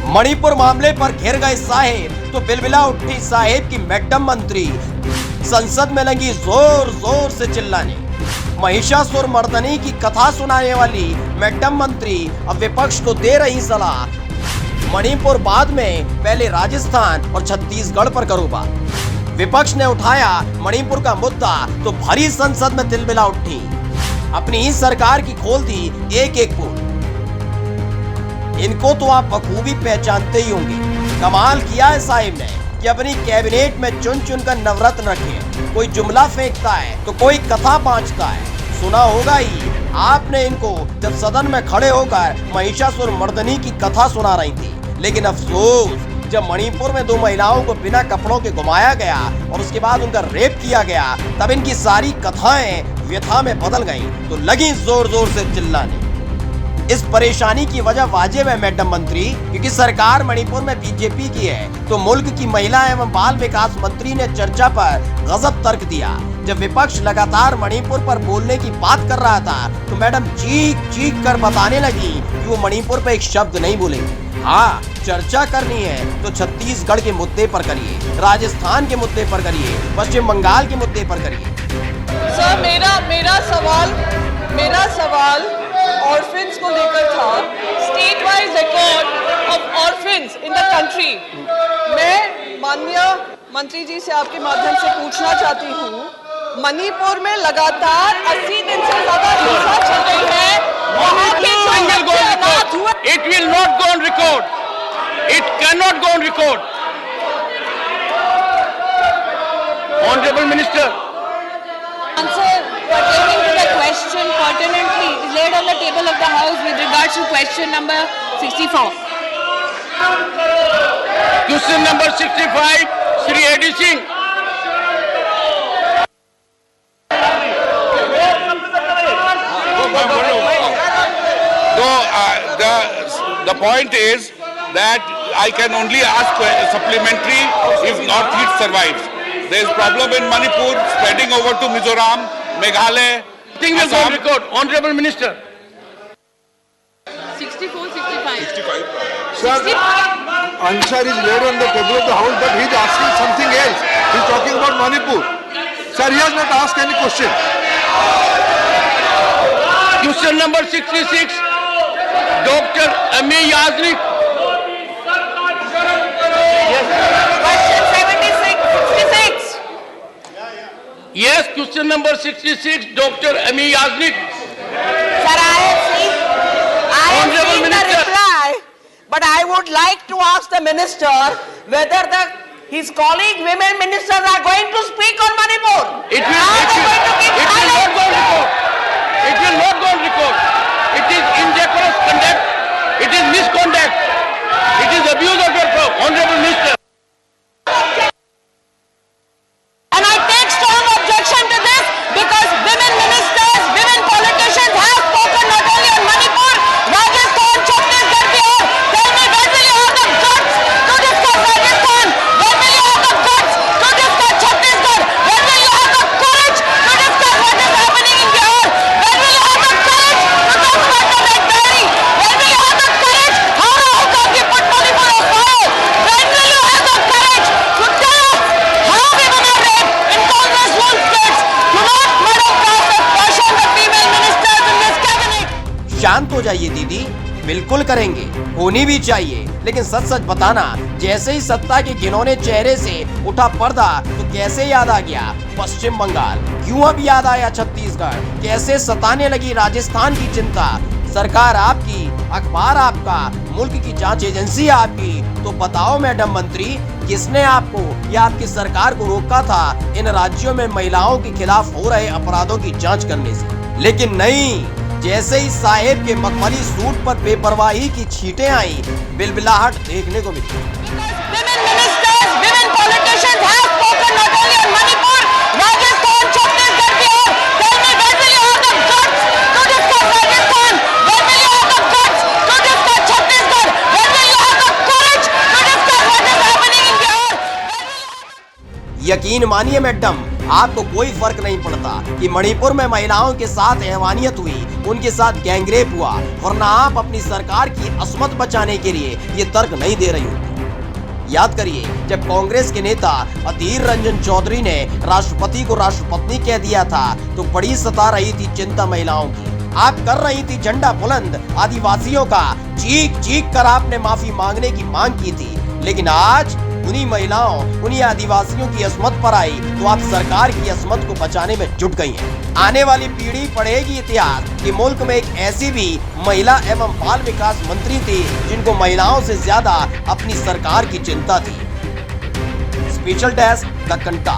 मणिपुर मामले पर घिर गए साहेब तो बिलबिला उठी साहेब की मैडम मंत्री। संसद में लगी जोर जोर से चिल्लाने। महिषासुर मर्दनी की कथा सुनाने वाली मैडम मंत्री अब विपक्ष को दे रही सलाह। मणिपुर बाद में पहले राजस्थान और छत्तीसगढ़ पर करो बात। विपक्ष ने उठाया मणिपुर का मुद्दा तो भरी संसद में तिलमिला उठी। अपनी ही सरकार की खोल दी एक एक पोल। इनको तो आप बखूबी पहचानते ही होंगे। कमाल किया है साहिब ने कि अपनी कैबिनेट में चुन चुन कर नवरत्न रखे। कोई जुमला फेंकता है तो कोई कथा बांचता है। सुना होगा ही आपने इनको जब सदन में खड़े होकर महिषासुर मर्दनी की कथा सुना रही थी। लेकिन अफसोस, जब मणिपुर में 2 महिलाओं को बिना कपड़ों के घुमाया गया और उसके बाद उनका रेप किया गया, तब इनकी सारी कथाएं व्यथा में बदल गईं तो लगी जोर जोर से चिल्लाने। इस परेशानी की वजह वाजिब है मैडम मंत्री, क्योंकि सरकार मणिपुर में बीजेपी की है तो मुल्क की महिला एवं बाल विकास मंत्री ने चर्चा पर गजब तर्क दिया। जब विपक्ष लगातार मणिपुर पर बोलने की बात कर रहा था तो मैडम चीख चीख कर बताने लगी कि वो मणिपुर पर एक शब्द नहीं बोलेंगे। हाँ, चर्चा करनी है तो छत्तीसगढ़ के मुद्दे पर करिए, राजस्थान के मुद्दे पर करिए, पश्चिम बंगाल के मुद्दे पर करिए। सर, मेरा सवाल ऑर्फिन्स को लेकर था। State wise record of orphans in the country. मैं माननीय मंत्री जी से आपके माध्यम से पूछना चाहती हूँ, मणिपुर में लगातार 80 दिन से ज्यादा हिंसा चल रही है। वहाँ के It will not go on record. It cannot go on record. Honorable Minister. Answer pertaining to the question pertinently is laid on the table of the House with regards to question number 64. Question number 65, Shri A.D. Singh. The point is that I can only ask supplementary if North East survives. There is problem in Manipur, spreading over to Mizoram, Meghalaya. Thing will go on record, Honorable Minister. 64, 65. 65. Sir, answer is laid on the table of the House, but he is asking something else. He is talking about Manipur. Sir, he has not asked any question. Question number 66, Dr. Ami Yaznik. Question 66. Yes, question number 66, Dr. Ami Yaznik. Sir, I have seen the reply, but I would like to ask the minister whether his colleague women ministers are going to speak on Manipur. It will not go on record. It will not go on record. It is indecorous conduct. It is misconduct. It is abuse of your power, Honorable Minister. And I take strong objection to this because women ministers, women politicians have spoken not only on Manipur, Rajasthan, Chhattisgarh, Bihar. Tell me, when will you have the guts to discuss Rajasthan? When will you have the guts to discuss Chhattisgarh? When will you have the courage to discuss what is happening in Bihar? When will you have the courage to talk about the Red Berry? When will you have the courage? How come you put Manipur on fire? When will you have the courage to tell us how women are raped in Congress ruled states? Do not Madam Prasad caution the female ministers in this cabinet. शांत हो जाइए दीदी, बिल्कुल करेंगे, होनी भी चाहिए। लेकिन सच सच बताना, जैसे ही सत्ता के घिनौने चेहरे से उठा पर्दा तो कैसे याद आ गया पश्चिम बंगाल, क्यों अब याद आया छत्तीसगढ़, कैसे सताने लगी राजस्थान की चिंता। सरकार आपकी, अखबार आपका, मुल्क की जांच एजेंसी आपकी। तो बताओ मैडम मंत्री, किसने आपको या आपकी सरकार को रोका था इन राज्यों में महिलाओं के खिलाफ हो रहे अपराधों की जांच करने से? लेकिन नहीं, जैसे ही साहेब के मखमली सूट पर बेपरवाही की छींटें आई, बिलबिलाहट देखने को मिली। Women ministers, women politicians have spoken not only on Manipur, Rajasthan, Chhattisgarh, Bihar. Tell me, when will you have the guts to discuss Rajasthan? When will you have the guts to discuss Chhattisgarh? When will you have the courage to discuss what is happening in Bihar? यकीन मानिए madam, आपको कोई फर्क नहीं पड़ता कि मणिपुर में महिलाओं के साथ हैवानियत हुई, उनके साथ गैंगरेप हुआ, वरना आप अपनी सरकार की असमत बचाने के लिए ये तर्क नहीं दे रही होती। याद करिए, जब कांग्रेस के नेता अधीर रंजन चौधरी ने राष्ट्रपति को राष्ट्रपत्नी कह दिया था तो बड़ी सता रही थी चिंता महिलाओं की। आप कर रही थी झंडा बुलंद आदिवासियों का, चीख चीख कर आपने माफी मांगने की मांग की थी, लेकिन आज उन्हीं महिलाओं, उन्हीं आदिवासियों की असमत पर आई तो आप सरकार की असमत को बचाने में जुट गई हैं। आने वाली पीढ़ी पढ़ेगी इतिहास कि मुल्क में एक ऐसी भी महिला एवं बाल विकास मंत्री थी जिनको महिलाओं से ज्यादा अपनी सरकार की चिंता थी। Special desk the कंटा।